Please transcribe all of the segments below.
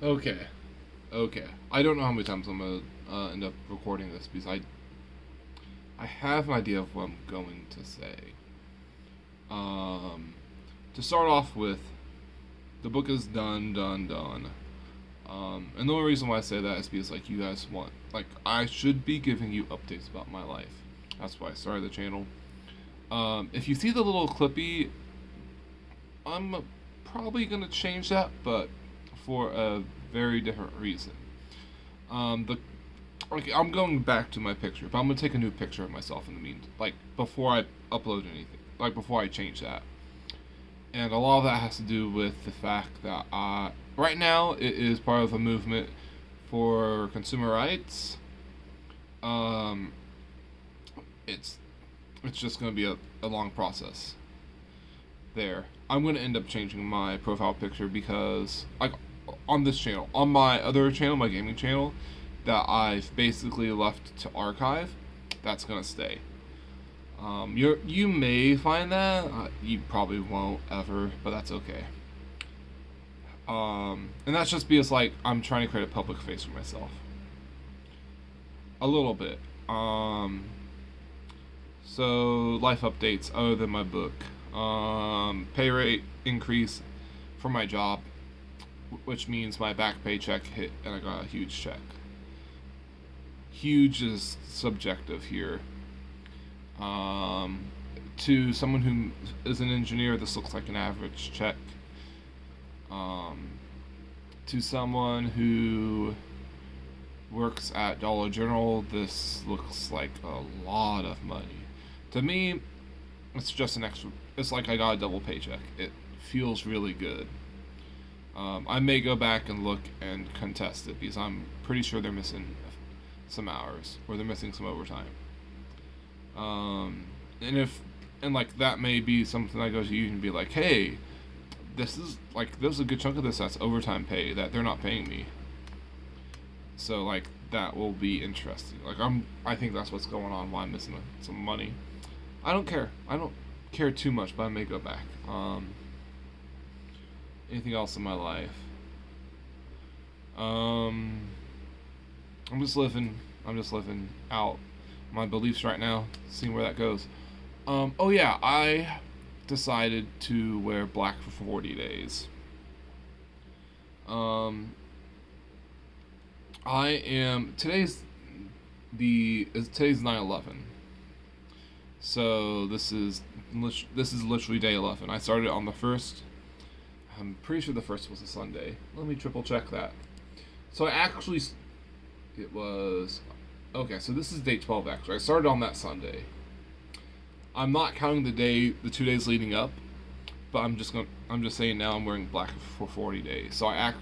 Okay. Okay. I don't know how many times I'm gonna end up recording this because I have an idea of what I'm going to say. Um, to start off with, the book is done. And the only reason why I say that is because like you guys want like I should be giving you updates about my life. That's why I started the channel. If you see the little clippy, I'm probably gonna change that, but for a very different reason. The Okay, I'm going back to my picture, but I'm gonna take a new picture of myself in the meantime, like before I upload anything, like before I change that. And a lot of that has to do with the fact that right now it is part of a movement for consumer rights. Um, it's it's just gonna be a long process. There, I'm gonna end up changing my profile picture because like on this channel, on my other channel, my gaming channel, that I've basically left to archive, that's gonna stay. You may find that you probably won't ever, but that's okay. And that's just because like I'm trying to create a public face for myself, a little bit. So life updates other than my book. Pay rate increase for my job, which means my back paycheck hit and I got a huge check. Huge is subjective here. To someone who is an engineer, this looks like an average check. To someone who works at Dollar General, this looks like a lot of money. To me, it's just an extra. It's like I got a double paycheck. It feels really good. I may go back and look and contest it because I'm pretty sure they're missing some hours or they're missing some overtime. And if and like that may be something I go to you and be like, hey, this is like there's a good chunk of this that's overtime pay that they're not paying me. So like that will be interesting. Like I think that's what's going on. Why I'm missing some money. I don't care. I don't care too much, but I may go back. Anything else in my life? I'm just living. I'm just living out my beliefs right now, seeing where that goes. Oh yeah, I decided to wear black for 40 days. I am today's 9/11. So this is literally day 11. I started on the first. I'm pretty sure the first was a Sunday. Let me triple check that. So I actually it was okay. So this is day 12 actually. I started on that Sunday. I'm not counting the 2 days leading up, but I'm just saying now I'm wearing black for 40 days. So I'm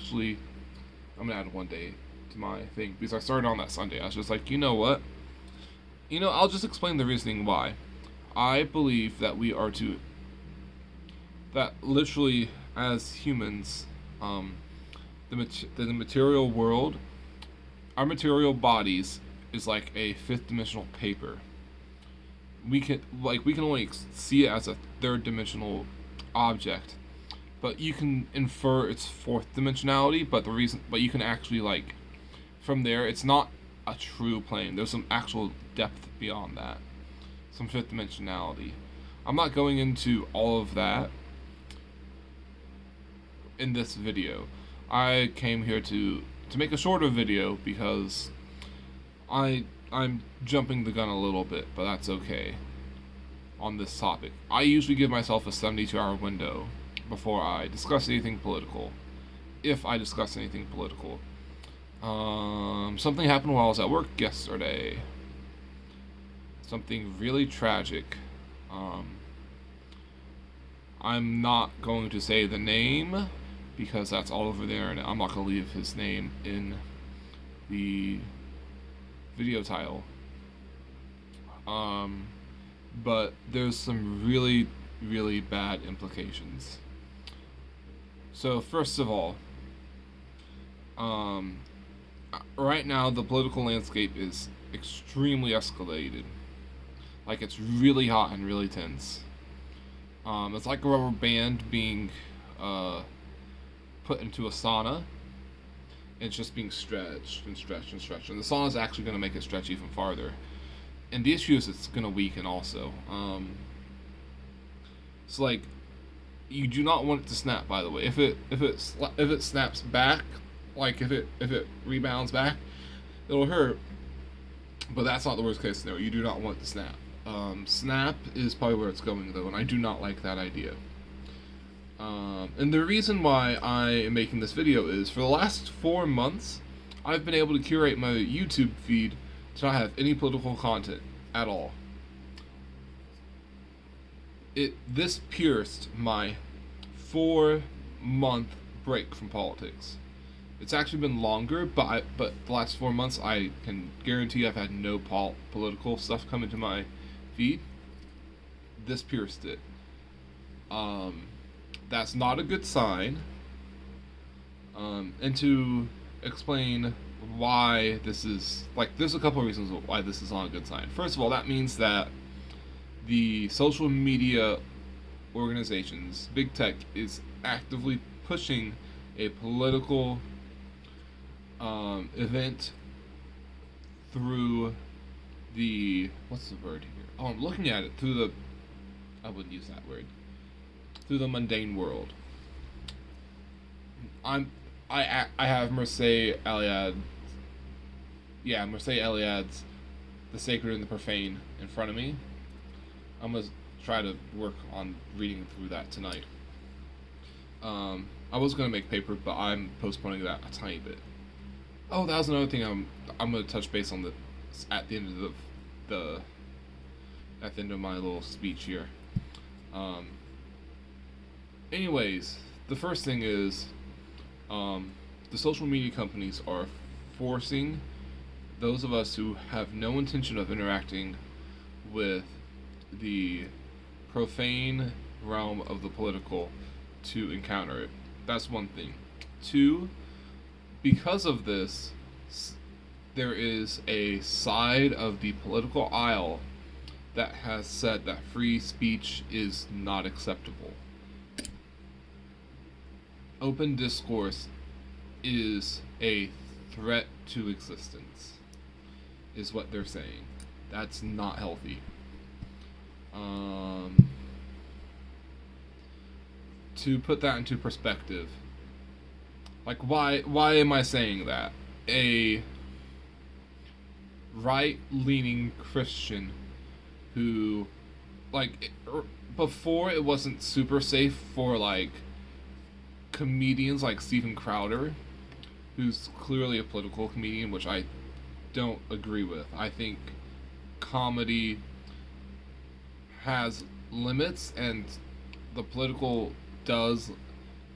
gonna add one day to my thing because I started on that Sunday. I was just like, you know what? I'll just explain the reasoning why. I believe that that literally as humans, the material world, our material bodies is like a fifth dimensional paper. We can only see it as a third dimensional object, but you can infer its fourth dimensionality. But you can actually like from there, it's not a true plane. There's some actual depth beyond that, some fifth dimensionality. I'm not going into all of that in this video. I came here to make a shorter video because I'm jumping the gun a little bit, but that's okay on this topic. I usually give myself a 72-hour window before I discuss anything political, if I discuss anything political. Something happened while I was at work yesterday. Something really tragic. I'm not going to say the name because that's all over there, and I'm not going to leave his name in the video title. But there's some really, really bad implications. So first of all, right now the political landscape is extremely escalated. Like it's really hot and really tense. It's like a rubber band being put into a sauna. and it's just being stretched and stretched and stretched. And the sauna is actually going to make it stretch even farther. And the issue is it's going to weaken also. So like, you do not want it to snap. By the way, if it snaps back, like if it rebounds back, it'll hurt. But that's not the worst case scenario. You do not want it to snap. Snap is probably where it's going though, and I do not like that idea. And the reason why I am making this video is for the last 4 months, I've been able to curate my YouTube feed to not have any political content at all. This pierced my 4-month break from politics. It's actually been longer, but the last 4 months I can guarantee I've had no political stuff come into my feed. This pierced it. That's not a good sign. And to explain why this is, like, there's a couple of reasons why this is not a good sign. First of all, that means that the social media organizations, big tech, is actively pushing a political event through the, what's the word here? Oh, I'm looking at it through the, I wouldn't use that word, through the mundane world. I have Mircea Eliade's The Sacred and the Profane in front of me. I'm gonna try to work on reading through that tonight. I was gonna make paper, but I'm postponing that a tiny bit. Oh, that was another thing I'm gonna touch base on at the end of my little speech here. Anyways, the first thing is, the social media companies are forcing those of us who have no intention of interacting with the profane realm of the political to encounter it. That's one thing. 2, because of this, there is a side of the political aisle that has said that free speech is not acceptable. Open discourse is a threat to existence, is what they're saying. That's not healthy. To put that into perspective, like, why am I saying that? A right-leaning Christian who, like, before it wasn't super safe for, like, comedians like Steven Crowder, who's clearly a political comedian, which I don't agree with. I think comedy has limits, and the political does,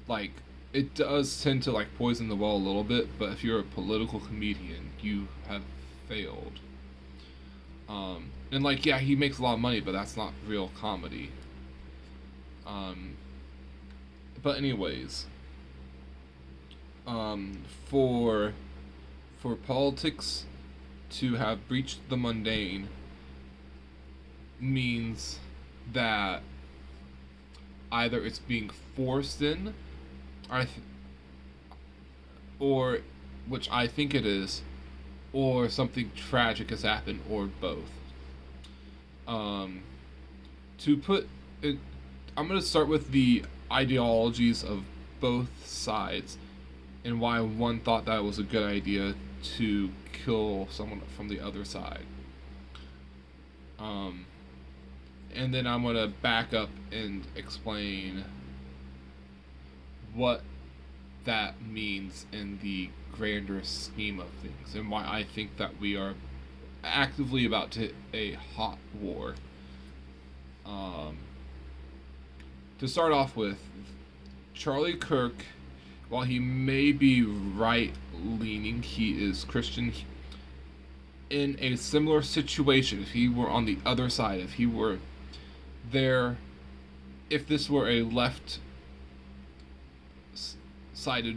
like, it does tend to, like, poison the well a little bit, but if you're a political comedian, you have failed. And, like, yeah, he makes a lot of money, but that's not real comedy. But anyways, for politics to have breached the mundane means that either it's being forced in, or which I think it is, or something tragic has happened, or both. To put it, I'm going to start with the ideologies of both sides and why one thought that it was a good idea to kill someone from the other side. And then I'm going to back up and explain what that means in the grander scheme of things, and why I think that we are actively about to hit a hot war. To start off with, Charlie Kirk, while he may be right-leaning, he is Christian. In a similar situation, if he were on the other side, if he were there, if this were a left-sided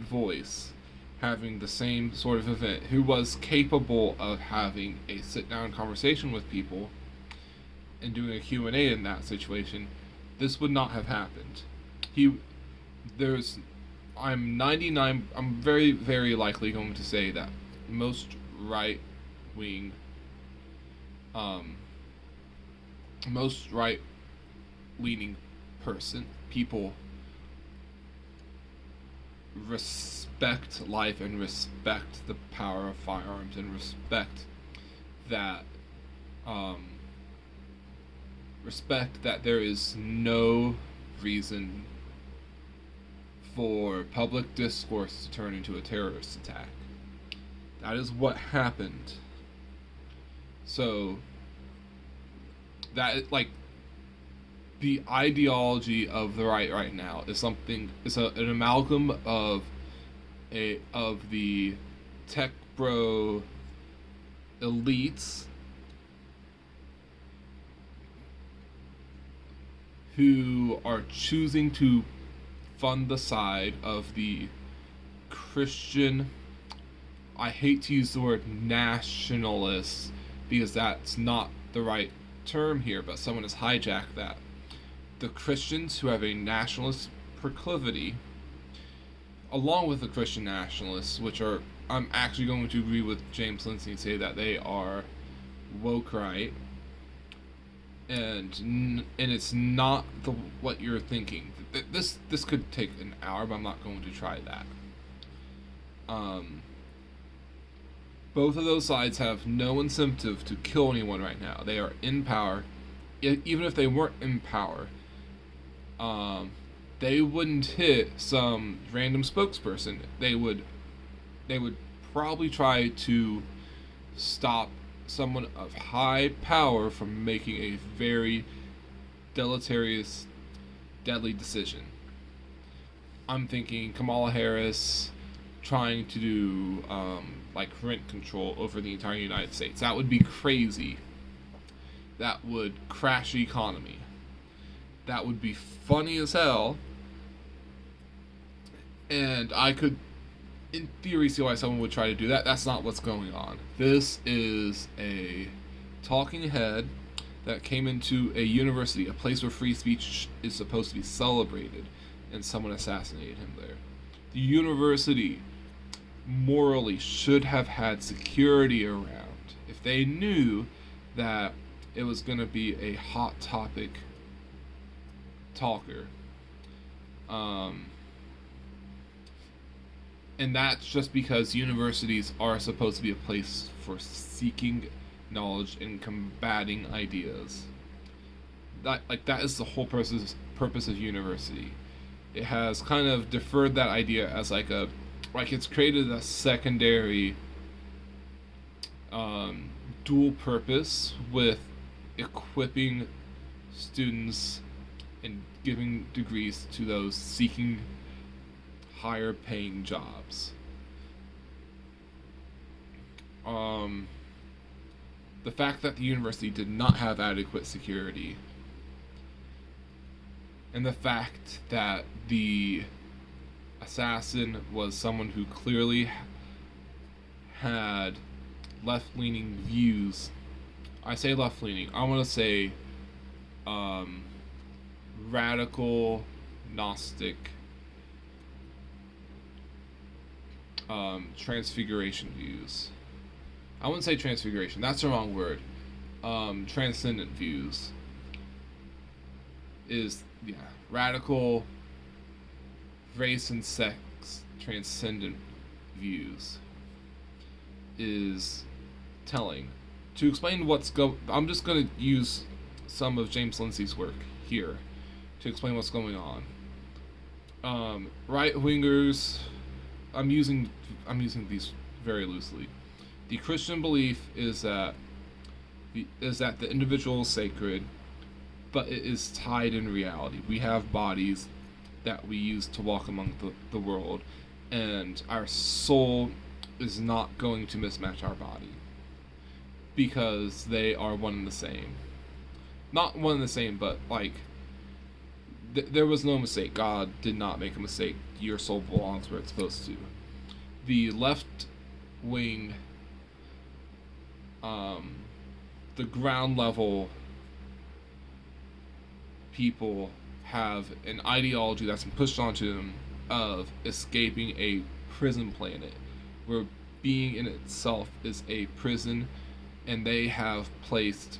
voice having the same sort of event, who was capable of having a sit-down conversation with people and doing a Q&A in that situation, this would not have happened. I'm very, very likely going to say that most right wing, um, most right leaning people respect life and respect the power of firearms and that, um, respect that there is no reason for public discourse to turn into a terrorist attack. That is what happened. So that, like, the ideology of the right now is an amalgam of the tech bro elites who are choosing to fund the side of the Christian, I hate to use the word nationalists because that's not the right term here, but someone has hijacked that. The Christians who have a nationalist proclivity, along with the Christian nationalists, which are, I'm actually going to agree with James Lindsay and say that they are woke right, and it's not what you're thinking. This could take an hour, but I'm not going to try that. Both of those sides have no incentive to kill anyone right now. They are in power. Even if they weren't in power, they wouldn't hit some random spokesperson. They would probably try to stop someone of high power from making a very deleterious, deadly decision. I'm thinking Kamala Harris trying to do like rent control over the entire United States. That would be crazy. That would crash the economy. That would be funny as hell. And I could, in theory, see why someone would try to do that. That's not what's going on. This is a talking head that came into a university, a place where free speech is supposed to be celebrated, and someone assassinated him there. The university morally should have had security around if they knew that it was going to be a hot topic talker. And that's just because universities are supposed to be a place for seeking knowledge and combating ideas. That is the whole purpose of university. It has kind of deferred that idea as it's created a secondary dual purpose with equipping students and giving degrees to those seeking higher paying jobs. The fact that the university did not have adequate security, and the fact that the assassin was someone who clearly had left-leaning views. I say left-leaning, I want to say radical, Gnostic, transfiguration views. I wouldn't say transfiguration, that's the wrong word. Transcendent views is, radical race and sex transcendent views is telling. To explain I'm just going to use some of James Lindsay's work here to explain what's going on. Right-wingers, I'm using these very loosely. The Christian belief is that the individual is sacred, but it is tied in reality. We have bodies that we use to walk among the world, and our soul is not going to mismatch our body because they are one and the same. Not one and the same, but there was no mistake. God did not make a mistake. Your soul belongs where it's supposed to. The left wing, the ground level people have an ideology that's been pushed onto them of escaping a prison planet, where being in itself is a prison, and they have placed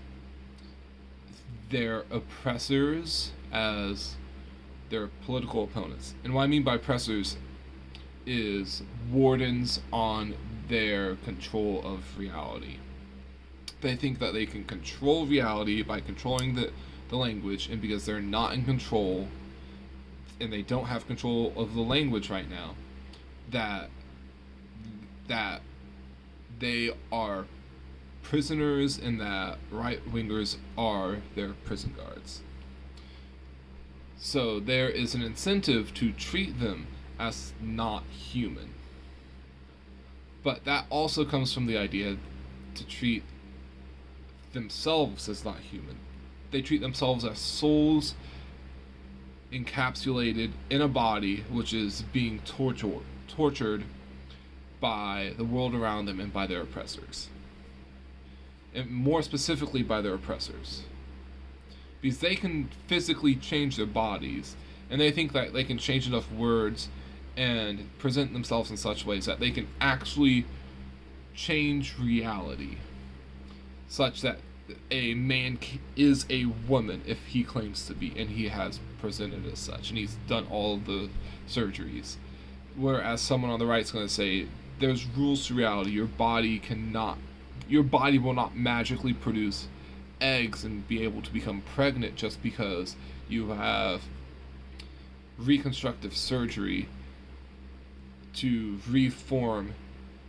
their oppressors as their political opponents. And what I mean by oppressors is wardens on their control of reality. They think that they can control reality by controlling the language, and because they're not in control and they don't have control of the language right now, that they are prisoners, and that right-wingers are their prison guards. So there is an incentive to treat them as not human. But that also comes from the idea to treat themselves as not human. They treat themselves as souls encapsulated in a body which is being tortured by the world around them and by their oppressors. And more specifically by their oppressors. Because they can physically change their bodies, and they think that they can change enough words and present themselves in such ways that they can actually change reality, such that a man is a woman if he claims to be, and he has presented as such, and he's done all the surgeries. Whereas someone on the right is going to say, there's rules to reality. Your body will not magically produce eggs and be able to become pregnant just because you have reconstructive surgery to reform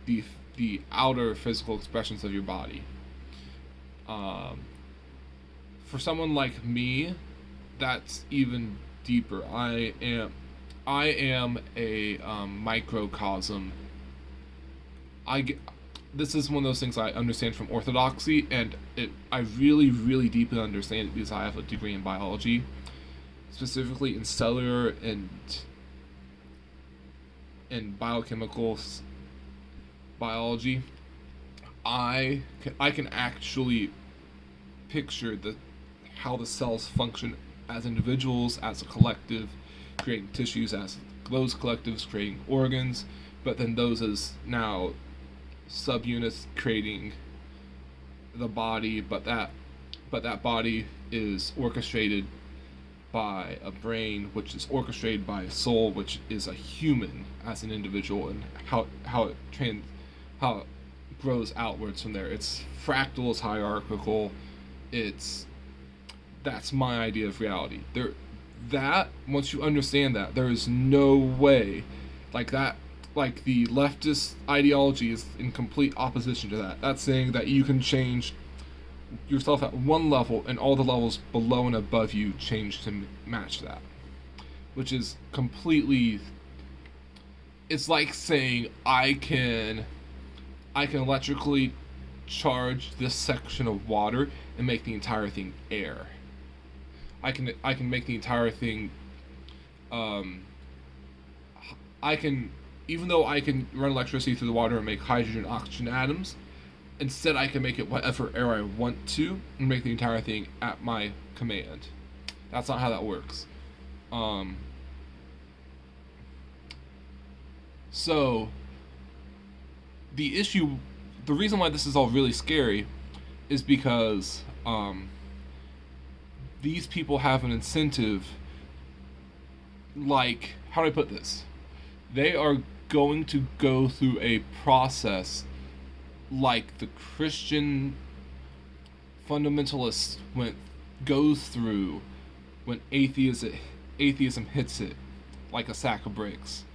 the outer physical expressions of your body. For someone like me, that's even deeper. I am a microcosm. This is one of those things I understand from orthodoxy, and I really, really deeply understand it because I have a degree in biology, specifically in cellular and biochemical biology. I can actually picture how the cells function as individuals, as a collective, creating tissues, as those collectives creating organs, but then those as now subunits creating the body, but that body is orchestrated by a brain, which is orchestrated by a soul, which is a human as an individual, and how it grows outwards from there. It's fractal, it's hierarchical. That's my idea of reality. Once you understand that, there is no way like the leftist ideology is in complete opposition to that. That's saying that you can change yourself at one level and all the levels below and above you change to match that, which is completely, it's like saying I can electrically charge this section of water and make the entire thing air. I can make the entire thing even though I can run electricity through the water and make hydrogen and oxygen atoms, instead I can make it whatever air I want to and make the entire thing at my command. That's not how that works. So the reason why this is all really scary is because these people have an incentive, like, how do I put this? They are going to go through a process like the Christian fundamentalists goes through when atheism hits it like a sack of bricks.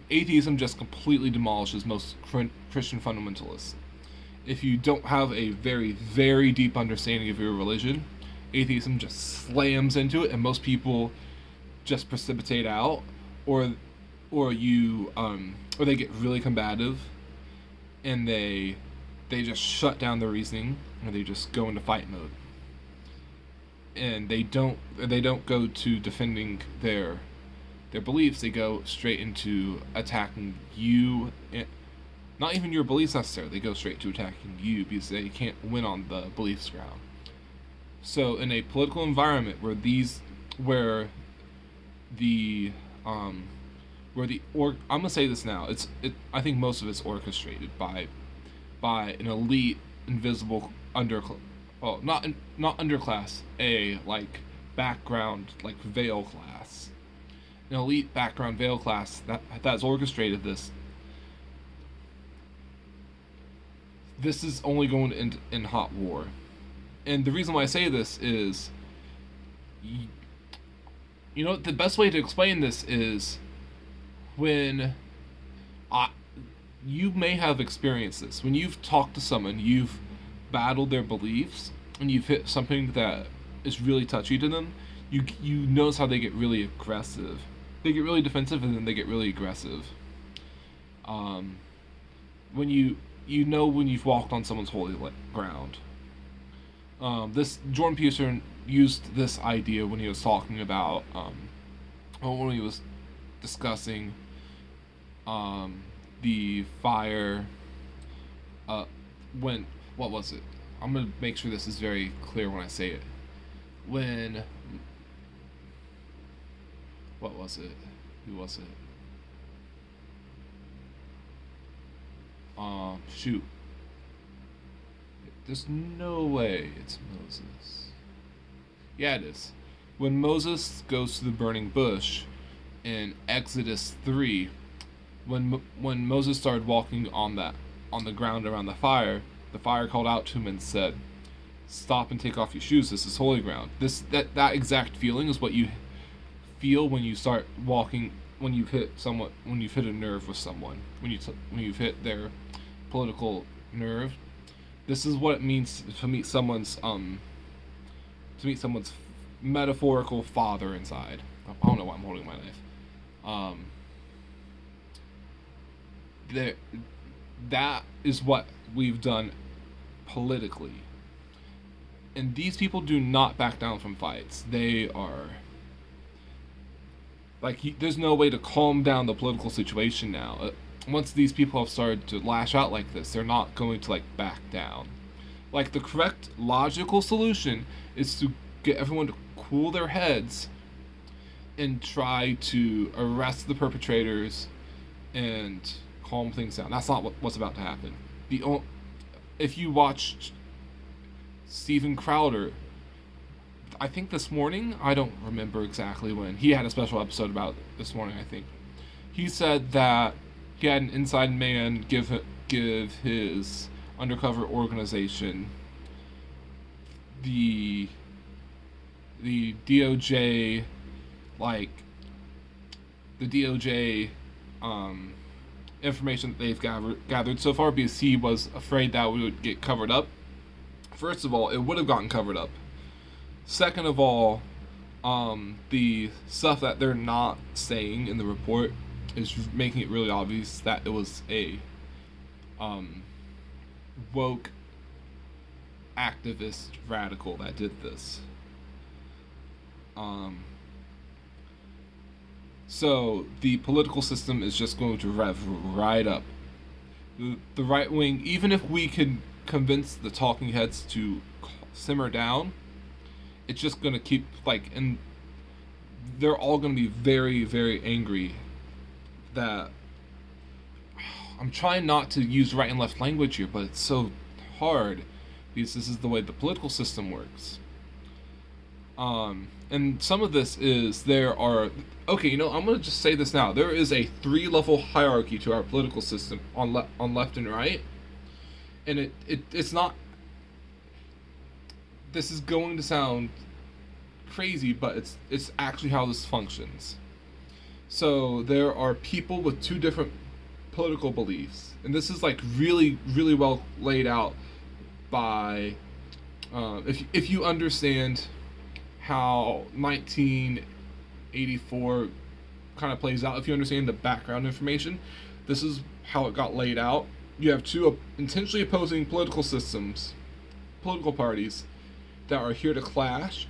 Atheism just completely demolishes most Christian fundamentalists. If you don't have a very, very deep understanding of your religion, atheism just slams into it, and most people just precipitate out, or they get really combative, and they just shut down their reasoning, or they just go into fight mode, and they don't go to defending their beliefs. They go straight into attacking you, and not even your beliefs necessarily. They go straight to attacking you because they can't win on the beliefs ground. So in a political environment where the where I'm gonna say this now. I think most of it's orchestrated by an elite invisible not underclass, a like background like veil class, an elite background veil class that's orchestrated this. This is only going in hot war, and the reason why I say this is, the best way to explain this is when you may have experienced this when you've talked to someone, you've battled their beliefs, and you've hit something that is really touchy to them. You notice how they get really aggressive. They get really defensive, and then they get really aggressive. When when you've walked on someone's holy ground. This Jordan Peterson used this idea when he was talking about when he was discussing the fire. What was it? I'm gonna make sure this is very clear when I say it. What was it? Who was it? Shoot. There's no way it's Moses. Yeah, it is. When Moses goes to the burning bush in Exodus 3, when Moses started walking on the ground around the fire called out to him and said, "Stop and take off your shoes. This is holy ground." That exact feeling is what you feel when you start walking, when you've hit a nerve with someone, when you've hit their political nerve. This is what it means to meet someone's metaphorical father inside. I don't know why I'm holding my knife. That is what we've done politically. And these people do not back down from fights. They are there's no way to calm down the political situation now. Once these people have started to lash out like this, they're not going to back down. The correct logical solution is to get everyone to cool their heads and try to arrest the perpetrators and calm things down. That's not what's about to happen. If you watched Steven Crowder, I think this morning, I don't remember exactly when, he had a special episode about it this morning, I think. He said that he had an inside man give his undercover organization the DOJ information that they've gathered so far, because he was afraid that we would get covered up. First of all, it would have gotten covered up. Second of all, the stuff that they're not saying in the report is making it really obvious that it was a woke activist radical that did this. So the political system is just going to rev right up. The right wing, even if we can convince the talking heads to simmer down, it's just going to keep, and they're all going to be very, very angry that, I'm trying not to use right and left language here, but it's so hard because this is the way the political system works. And some of this is I'm going to just say this now. There is a 3-level hierarchy to our political system on left and right. And it's not, this is going to sound crazy, but it's actually how this functions. So there are people with 2 different political beliefs, and this is really, really well laid out by if you understand how 1984 kind of plays out, if you understand the background information, this is how it got laid out. You have 2 intentionally opposing political parties that are here to clash.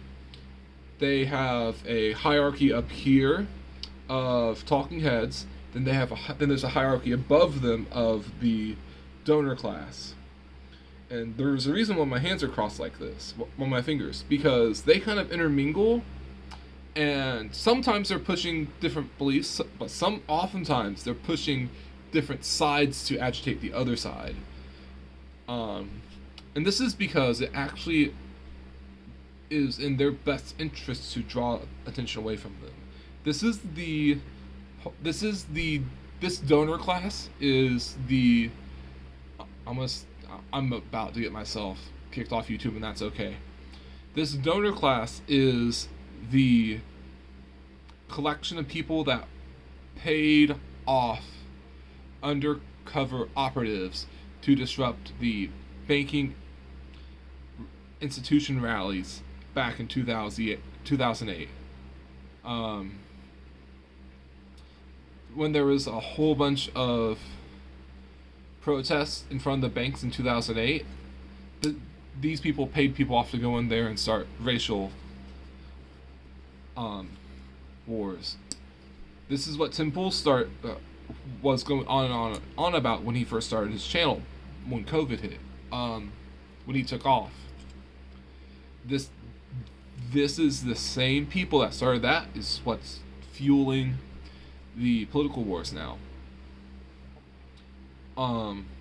They have a hierarchy up here of talking heads. Then there's a hierarchy above them of the donor class. And there's a reason why my hands are crossed like this, on my fingers, because they kind of intermingle, And sometimes they're pushing different beliefs, but oftentimes they're pushing different sides to agitate the other side. And this is because it actually is in their best interest to draw attention away from them. This is the this donor class is the I'm about to get myself kicked off YouTube, and that's okay. This donor class is the collection of people that paid off undercover operatives to disrupt the banking institution rallies back in 2008. When there was a whole bunch of protests in front of the banks in 2008, these people paid people off to go in there and start racial wars. This is what Tim Pool was going on and on about when he first started his channel, when COVID hit, when he took off. This is the same people that started that is what's fueling the political wars now.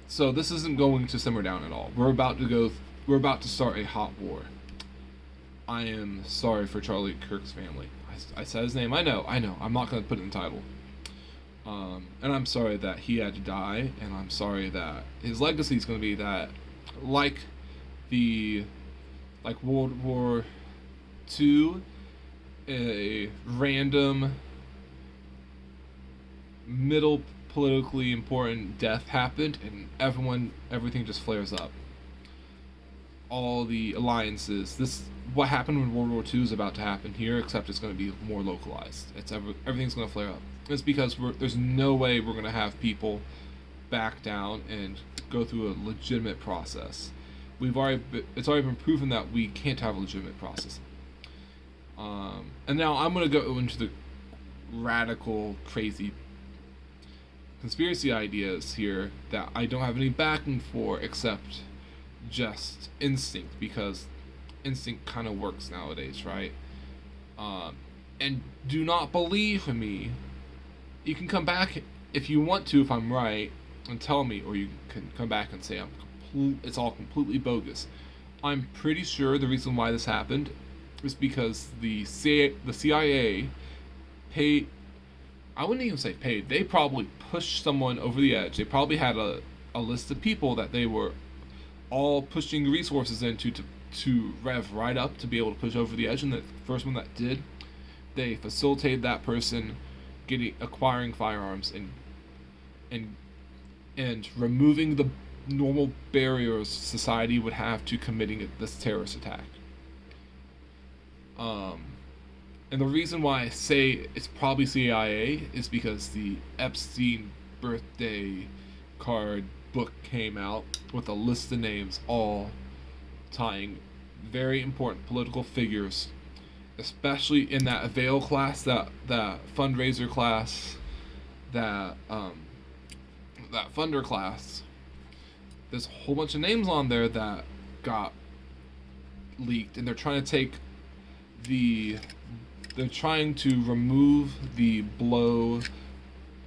So this isn't going to simmer down at all. We're about to start a hot war. I am sorry for Charlie Kirk's family. I said his name. I know. I'm not going to put it in the title. And I'm sorry that he had to die, and I'm sorry that his legacy is going to be that, like World War II, a random middle politically important death happened, and everything just flares up. All the alliances. What happened when World War II is about to happen here, except it's going to be more localized. Everything's going to flare up. It's because there's no way we're going to have people back down and go through a legitimate process. It's already been proven that we can't have a legitimate process. And now I'm going to go into the radical, crazy conspiracy ideas here that I don't have any backing for except just instinct, because instinct kind of works nowadays, right? And do not believe me. You can come back if you want to, if I'm right, and tell me, or you can come back and say it's all completely bogus. I'm pretty sure the reason why this happened is because the CIA paid. I wouldn't even say paid. They probably pushed someone over the edge. They probably had a list of people that they were all pushing resources into to rev right up to be able to push over the edge, and the first one that did, they facilitated that person acquiring firearms and removing the normal barriers society would have to committing this terrorist attack. And the reason why I say it's probably CIA is because the Epstein birthday card book came out with a list of names all tying very important political figures, especially in that Avail class, that fundraiser class, that funder class. There's a whole bunch of names on there that got leaked, and they're trying to remove the blow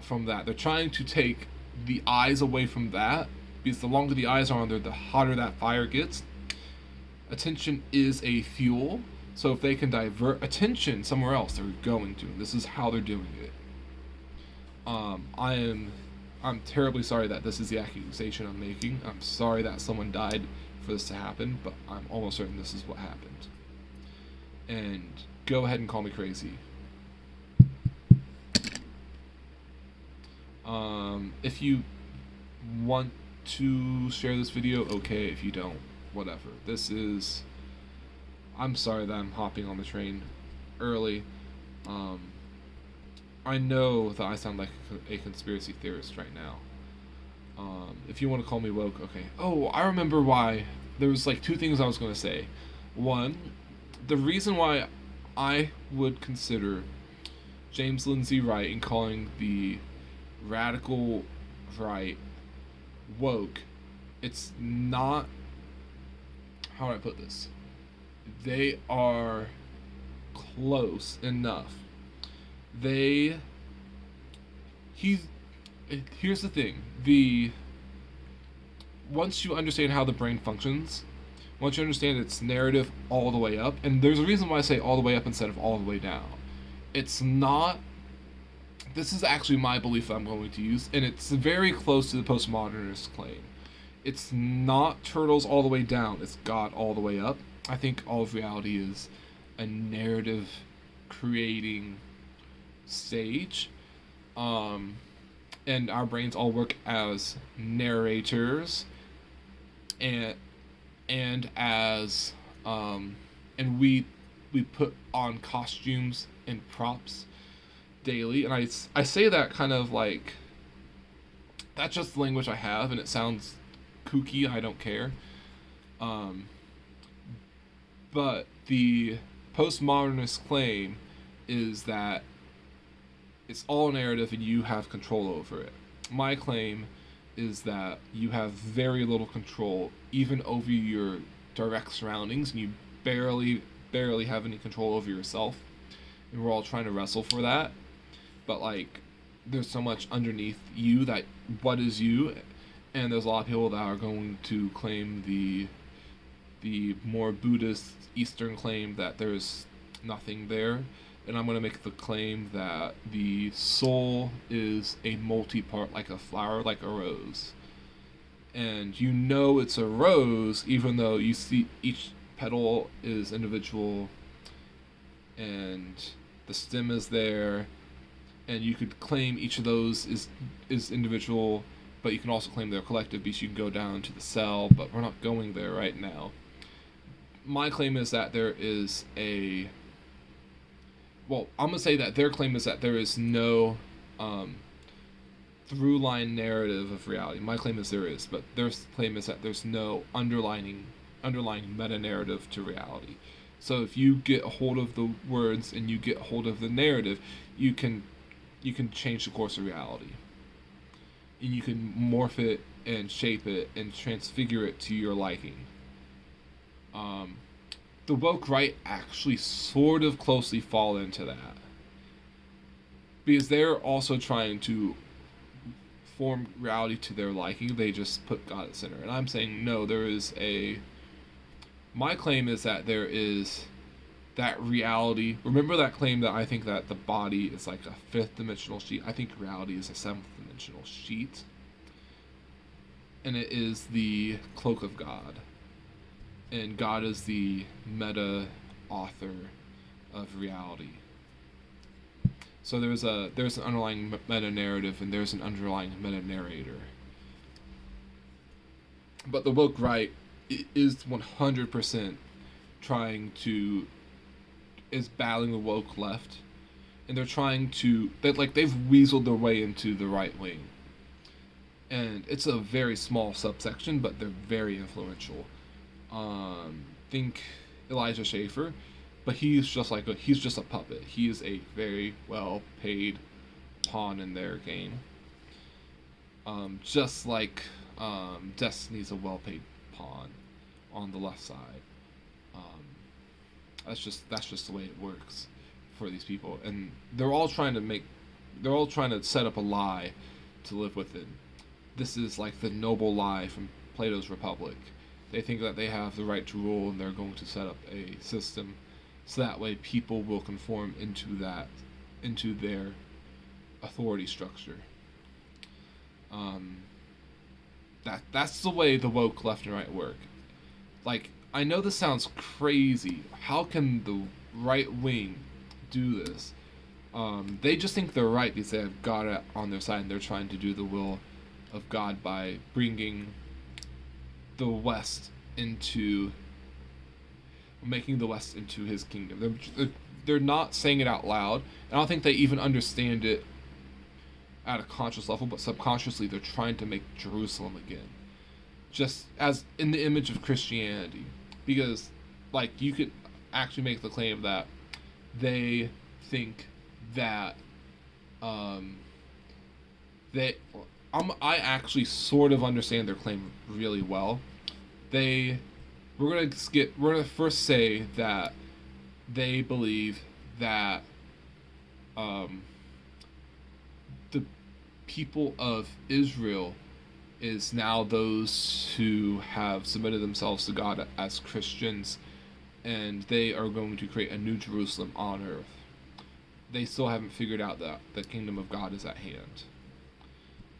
from that. They're trying to take the eyes away from that, because the longer the eyes are on there, the hotter that fire gets. Attention is a fuel, so if they can divert attention somewhere else, they're going to. And this is how they're doing it. I'm terribly sorry that this is the accusation I'm making. I'm sorry that someone died for this to happen, but I'm almost certain this is what happened. And go ahead and call me crazy. If you want to share this video, okay. If you don't, whatever. I'm sorry that I'm hopping on the train early. I know that I sound like a conspiracy theorist right now. If you want to call me woke, okay. Oh, I remember why. There was like two things I was going to say. One, the reason why I would consider James Lindsay right in calling the radical right woke, it's not, how do I put this? They are close enough. They he's Here's the thing. The Once you understand how the brain functions, once you understand its narrative all the way up, and there's a reason why I say all the way up instead of all the way down. It's not. This is actually my belief that I'm going to use, and it's very close to the postmodernist claim. It's not turtles all the way down, it's God all the way up. I think all of reality is a narrative creating stage. And our brains all work as narrators and as and we put on costumes and props daily, and I say that kind of like that's just the language I have, and it sounds kooky. I don't care. But the postmodernist claim is that it's all narrative and you have control over it. My claim is that you have very little control even over your direct surroundings, and you barely have any control over yourself. And we're all trying to wrestle for that. But like there's so much underneath you that what is you, and there's a lot of people that are going to claim the more Buddhist Eastern claim that there's nothing there, and I'm going to make the claim that the soul is a multi-part, like a flower, like a rose. And you know it's a rose even though you see each petal is individual and the stem is there, and you could claim each of those is individual, but you can also claim they're collective because you can go down to the cell, but we're not going there right now. My claim is that there is a I'm going to say that their claim is that there is no through line narrative of reality. My claim is there is, but their claim is that there's no underlying meta narrative to reality. So if you get a hold of the words and you get a hold of the narrative, you can change the course of reality. And you can morph it and shape it and transfigure it to your liking. The woke right actually sort of closely fall into that, because they're also trying to form reality to their liking. They just put God at center, and I'm saying no. My claim is that there is that reality. Remember that claim that I think that the body is like a fifth dimensional sheet? I think reality is a seventh dimensional sheet, and it is the cloak of God. And God is the meta author of reality. So there's an underlying meta narrative and there's an underlying meta narrator. But the woke right is 100% is battling the woke left, and they're they've weaseled their way into the right wing. And it's a very small subsection, but they're very influential. Think Elijah Schaefer, but he's just a puppet. He is a very well paid pawn in their game. Just like Destiny's a well paid pawn on the left side. That's just the way it works for these people, and they're all trying to set up a lie to live within. This is like the noble lie from Plato's Republic. They think that they have the right to rule, and they're going to set up a system so that way people will conform into their authority structure. That's the way the woke left and right work. Like, I know this sounds crazy. How can the right wing do this? They just think they're right because they have God on their side, and they're trying to do the will of God by bringing the West making the West into his kingdom. They're not saying it out loud. I don't think they even understand it at a conscious level, but subconsciously they're trying to make Jerusalem again, just as in the image of Christianity. Because, like, you could actually make the claim that they think that I actually sort of understand their claim really well. We're gonna first say that they believe that the people of Israel is now those who have submitted themselves to God as Christians, and they are going to create a new Jerusalem on earth. They still haven't figured out that the kingdom of God is at hand,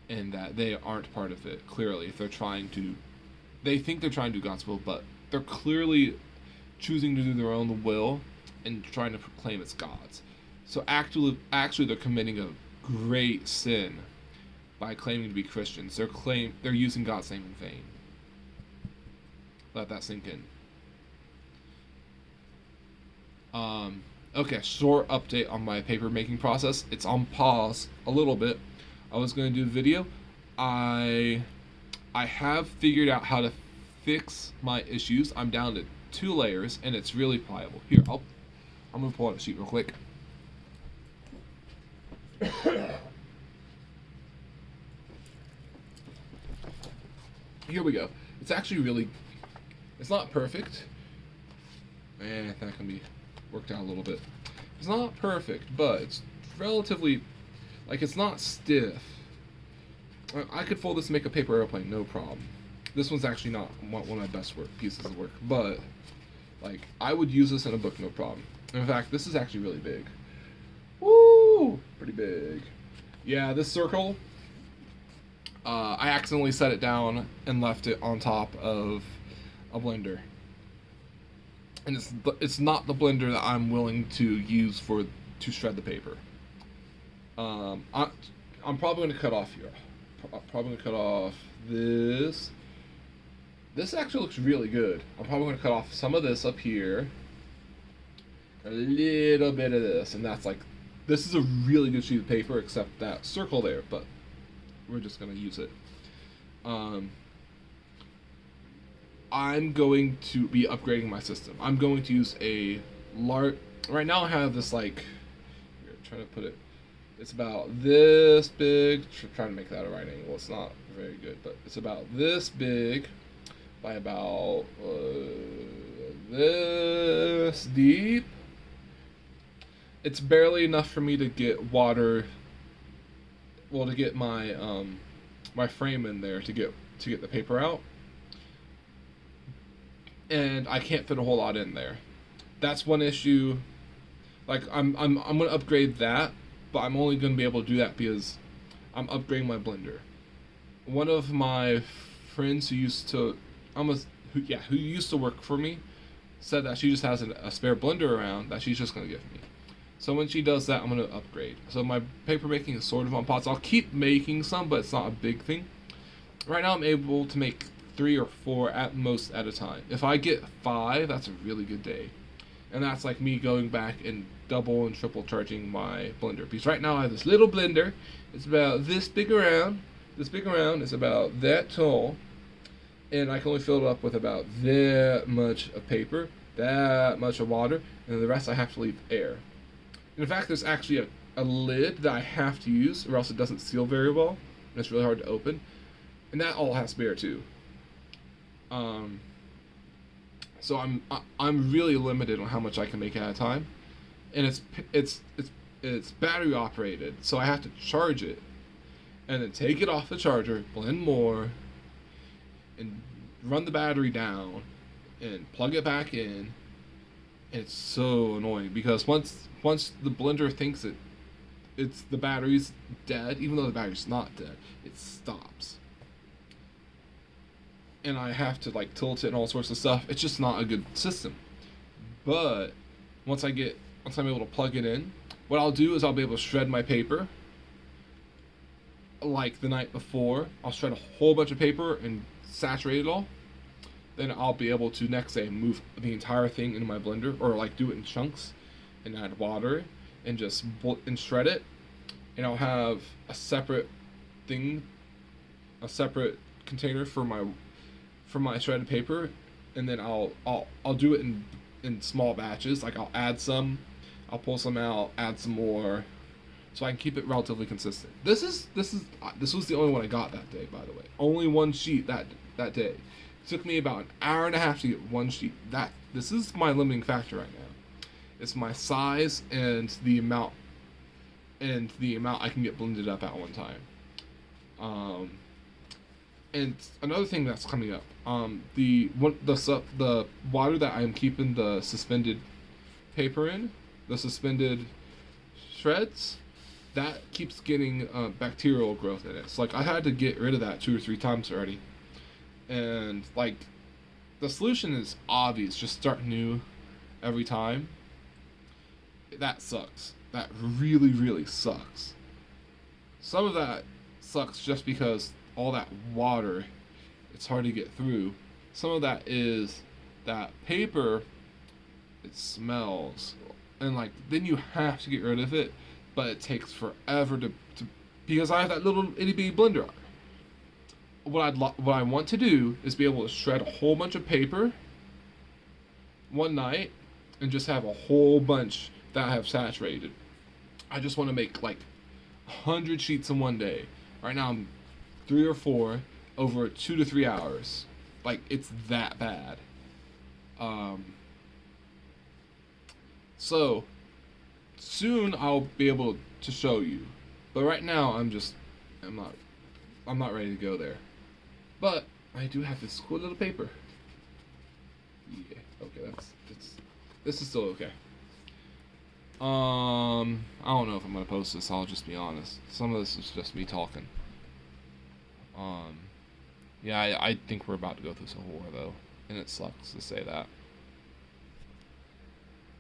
and that they aren't part of it. Clearly, if they think they're trying to do God's will, but they're clearly choosing to do their own will and trying to proclaim it's God's. So actually, they're committing a great sin by claiming to be Christians. They're using God's name in vain. Let that sink in. Okay, short update on my paper making process. It's on pause a little bit. I was going to do a video. I have figured out how to fix my issues. I'm down to 2 layers, and it's really pliable. Here, I'm going to pull out a sheet real quick. Here we go. It's actually it's not perfect. That can be worked out a little bit. It's not perfect, but it's relatively, it's not stiff. I could fold this and make a paper airplane, no problem. This one's actually not one of my best pieces of work, but, I would use this in a book, no problem. In fact, this is actually really big. Woo! Pretty big. Yeah, this circle, I accidentally set it down and left it on top of a blender. And it's not the blender that I'm willing to use to shred the paper. I'm probably going to cut off here. I'm probably going to cut off this. This actually looks really good. I'm probably going to cut off some of this up here. A little bit of this. And that's this is a really good sheet of paper, except that circle there. But we're just going to use it. I'm going to be upgrading my system. I'm going to use a large... Right now I have this, here, trying to put it... It's about this big. Trying to make that a right angle. It's not very good, but it's about this big by about this deep. It's barely enough for me to get water... Well, to get my my frame in there to get the paper out. And I can't fit a whole lot in there. That's one issue. I'm gonna upgrade that, but I'm only gonna be able to do that because I'm upgrading my blender. One of my friends who used to work for me said that she just has a spare blender around that she's just gonna give me. So when she does that, I'm gonna upgrade. So my paper making is sort of on pause. I'll keep making some, but it's not a big thing. Right now I'm able to make 3 or 4 at most at a time. If I get 5, that's a really good day. And that's me going back and double and triple charging my blender. Because right now I have this little blender. It's about this big around. This big around is about that tall. And I can only fill it up with about that much of paper, that much of water, and the rest I have to leave air. And in fact, there's actually a lid that I have to use, or else it doesn't seal very well. And it's really hard to open. And that all has to be air too. So I'm really limited on how much I can make at a time, and it's battery operated, so I have to charge it, and then take it off the charger, blend more, and run the battery down, and plug it back in. And it's so annoying because once the blender thinks it's the battery's dead, even though the battery's not dead, it stops. And I have to tilt it and all sorts of stuff. It's just not a good system. But once I'm able to plug it in, what I'll do is I'll be able to shred my paper. The night before, I'll shred a whole bunch of paper and saturate it all. Then I'll be able to next day move the entire thing into my blender, or do it in chunks, and add water and just shred it. And I'll have a separate container for my shredded paper, and then I'll do it in small batches. I'll add some, I'll pull some out, add some more, so I can keep it relatively consistent. This was the only one I got that day, by the way. Only one sheet that day. It took me about an hour and a half to get one sheet. This is my limiting factor right now. It's my size and the amount I can get blended up at one time. And another thing that's coming up, the water that I'm keeping the suspended paper in, the suspended shreds, that keeps getting bacterial growth in it. So like I had to get rid of that 2 or 3 times already, and like the solution is obvious: just start new every time. That sucks. That really, really sucks. Some of that sucks just because all that water, it's hard to get through. Some of that is that paper, it smells. And like then you have to get rid of it, but it takes forever to because I have that little itty bitty blender. What I want to do is be able to shred a whole bunch of paper one night and just have a whole bunch that I have saturated. I just want to make like 100 sheets in one day. Right now I'm 3 or 4 over 2 to 3 hours. Like it's that bad. So soon I'll be able to show you, but right now I'm not ready to go there. But I do have this cool little paper. Yeah, okay, this is still okay. I don't know if I'm gonna post this. I'll just be honest. Some of this is just me talking. Yeah, I think we're about to go through some war though, and it sucks to say that.